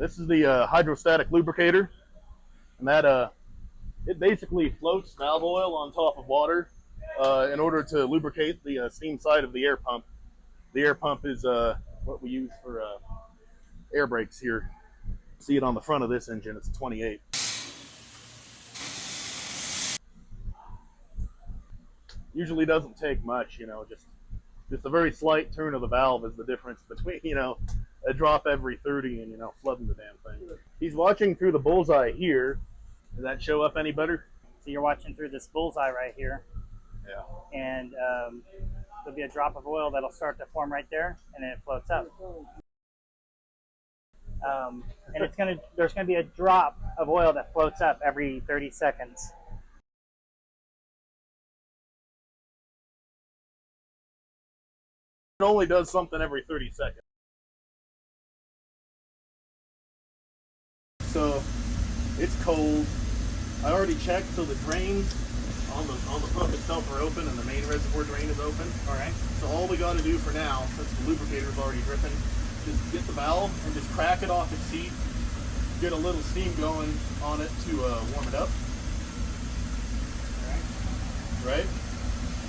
This is the hydrostatic lubricator, and that it basically floats valve oil on top of water in order to lubricate the steam side of the air pump. The air pump is what we use for air brakes here. See it on the front of this engine. It's a 28. Usually doesn't take much, you know, just a very slight turn of the valve is the difference between, you know, a drop every 30 and, you know, flooding the damn thing. He's watching through the bullseye here. Does that show up any better? So you're watching through this bullseye right here. Yeah. And there'll be a drop of oil that'll start to form right there, and then it floats up. And there's gonna be a drop of oil that floats up every 30 seconds. It only does something every 30 seconds. So it's cold. I already checked, so the drains on the pump itself are open and the main reservoir drain is open. All right. So all we got to do for now, since the lubricator is already dripping, is get the valve and just crack it off its seat, get a little steam going on it to warm it up. All right. Right?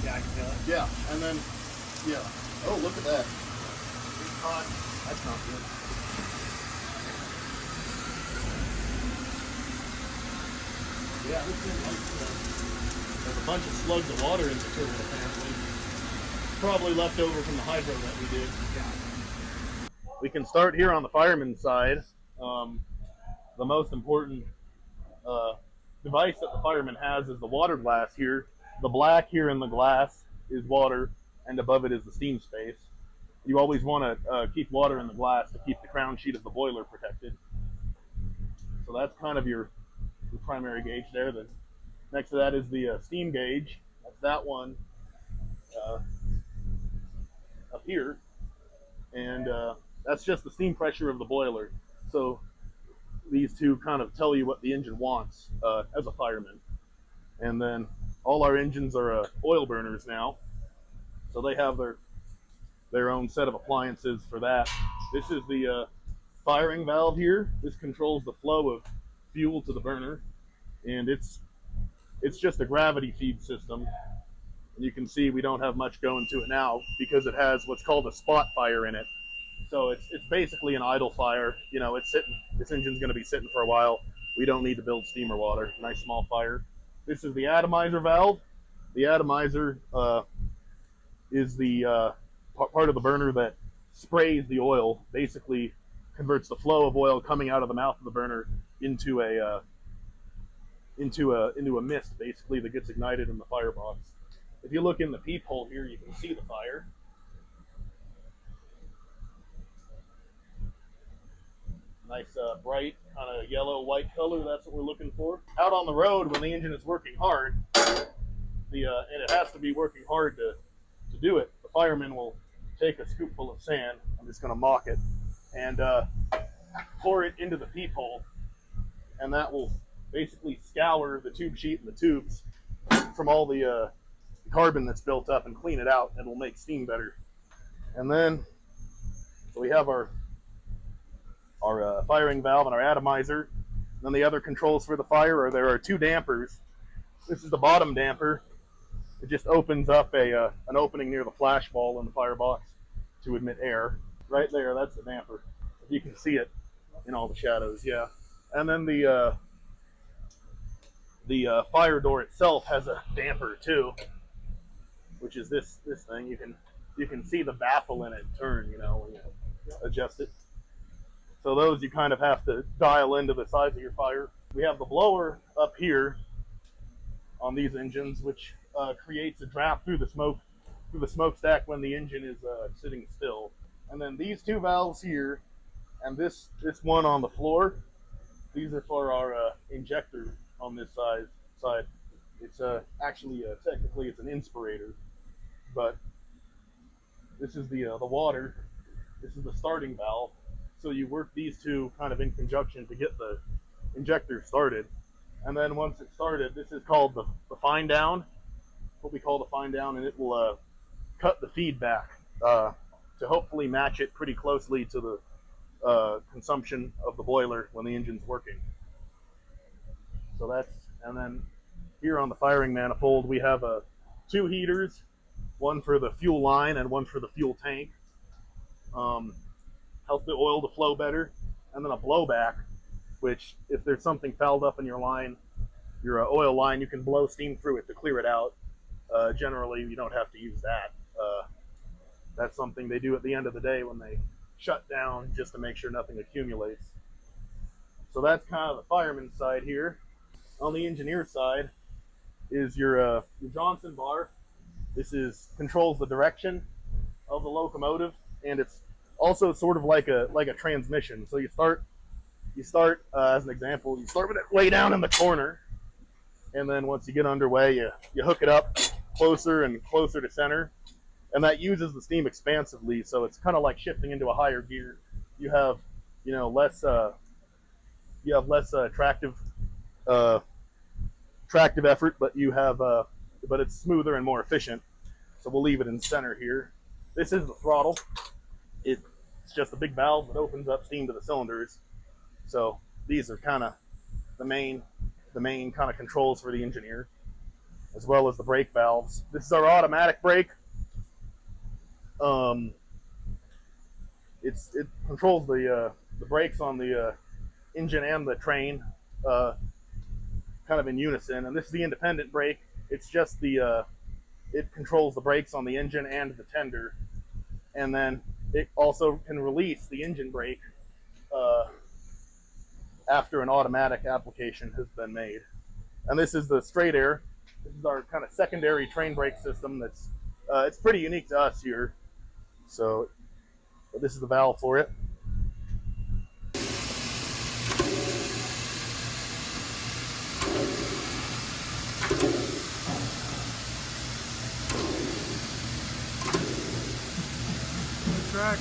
Yeah, I can feel it. Yeah, and then, yeah. Oh, look at that. It's hot. That's not good. Yeah, this thing there's a bunch of slugs of water in the turbine apparently. Probably left over from the hydro that we did. Yeah. We can start here on the fireman's side. The most important device that the fireman has is the water glass here. The black here in the glass is water, and above it is the steam space. You always want to keep water in the glass to keep the crown sheet of the boiler protected. So that's kind of your primary gauge there. Then next to that is the steam gauge. That's that one up here, and that's just the steam pressure of the boiler. So these two kind of tell you what the engine wants as a fireman. And then all our engines are oil burners now, so they have their own set of appliances for that. This is the firing valve here. This controls the flow of fuel to the burner, and it's just a gravity feed system. And you can see we don't have much going to it now because it has what's called a spot fire in it. So it's basically an idle fire. You know, it's sitting. This engine's going to be sitting for a while. We don't need to build steam or water. Nice small fire. This is the atomizer valve. The atomizer is the part of the burner that sprays the oil. Basically, converts the flow of oil coming out of the mouth of the burner into a mist, basically, that gets ignited in the firebox. If you look in the peephole here, you can see the fire. Nice bright kind of yellow-white color. That's what we're looking for. Out on the road, when the engine is working hard, and it has to be working hard to do it, the fireman will take a scoopful of sand. I'm just going to mock it and pour it into the peephole, and that will basically scour the tube sheet and the tubes from all the carbon that's built up and clean it out, and it'll make steam better. And then so we have our firing valve and our atomizer. And then the other controls for the fire there are two dampers. This is the bottom damper. It just opens up an opening near the flash ball in the firebox to admit air. Right there, that's the damper. You can see it in all the shadows, yeah. And then the fire door itself has a damper too, which is this thing. You can see the baffle in it turn, you know, when you adjust it. So those you kind of have to dial into the size of your fire. We have the blower up here on these engines, which creates a draft through the smokestack when the engine is sitting still. And then these two valves here, and this one on the floor, these are for our injector on this side. It's actually technically it's an inspirator, but this is the water. This is the starting valve. So you work these two kind of in conjunction to get the injector started. And then once it's started, this is called the fine down, what we call the fine down, and it will cut the feedback to hopefully match it pretty closely to consumption of the boiler when the engine's working. So that's, and then here on the firing manifold, we have two heaters, one for the fuel line and one for the fuel tank. Help the oil to flow better, and then a blowback, which if there's something fouled up in your line, your oil line, you can blow steam through it to clear it out. Generally, you don't have to use that. That's something they do at the end of the day when they shut down, just to make sure nothing accumulates. So that's kind of the fireman's side here. On the engineer side is your Johnson bar. This controls the direction of the locomotive, and it's also sort of like a transmission. So you start as an example, you start with it way down in the corner, and then once you get underway, you hook it up closer and closer to center, and that uses the steam expansively. So it's kind of like shifting into a higher gear. You have less tractive effort, but but it's smoother and more efficient. So we'll leave it in center here. This is the throttle. It's just a big valve that opens up steam to the cylinders. So these are kind of the main kind of controls for the engineer, as well as the brake valves. This is our automatic brake. It controls the brakes on the engine and the train, kind of in unison. And this is the independent brake. It's just it controls the brakes on the engine and the tender, and then it also can release the engine brake after an automatic application has been made. And this is the straight air. This is our kind of secondary train brake system. It's pretty unique to us here. So this is the valve for it. Track.